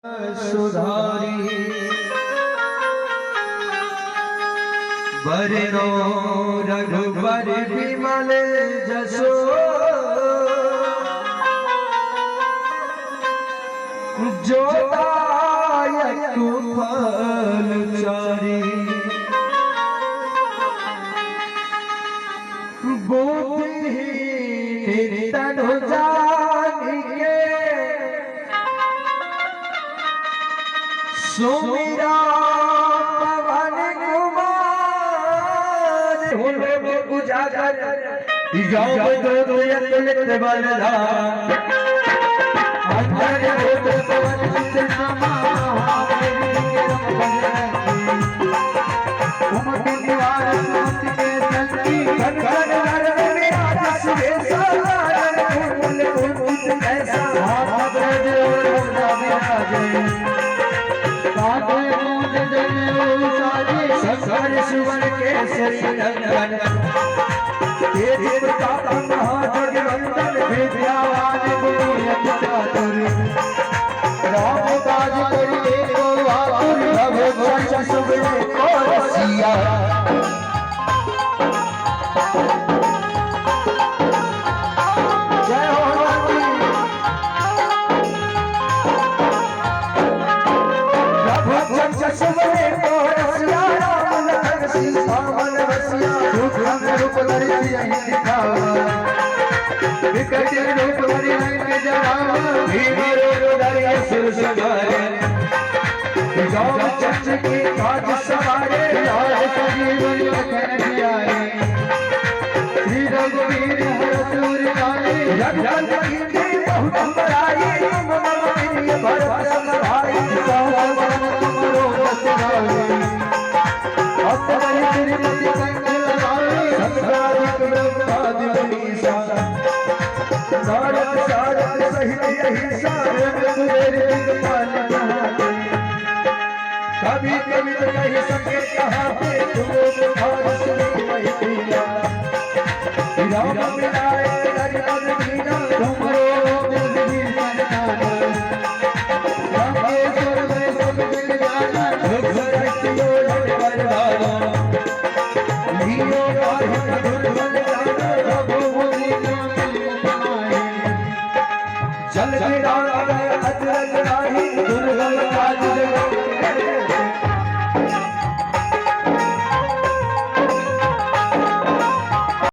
सुधारी बरनो रघुबर विमल जसो जो दायक फल चारी बुद्धिहीन तनु जानिके सुमिरा पवन कुमार होले में उजागर जाओ दो यत बलदा अंतर होत पवन चित नमा मेरी रम उमत निवार सुमत के संगी घन घन घर मेरा रस बेसार फूल फूल ऐसा हाथ ब्रज और विराजे सर सुवन केसरी नंदन तेज प्रताप महाजगवंदन विद्यावान गुरुयत चातुर राम काज करिए को आतुर प्रभु वंश सुबह को रसिया जय हो प्रभु वंश सुबह को रसिया सावन बसिया रूप धरि यही दिखावा विकट रूप धरि रंग जरावा भीम रूप धरि असुर संहारे गाँव चच की काज सवारे लाल संजीवन लखन जियाए श्री रघुवीर हर सूर लाए रघुनाथ कीन्ही बहुत बड़ाई तुम मम प्रिय भरत भाई कहो मन तुमरो बस गाए श्रीमती कंकल संसारिक ब्रह्मादि मनीषा नारद सारद सहित यही सारे रघुवीर दिगपाल कभी कभी तो कही सके कहा तुम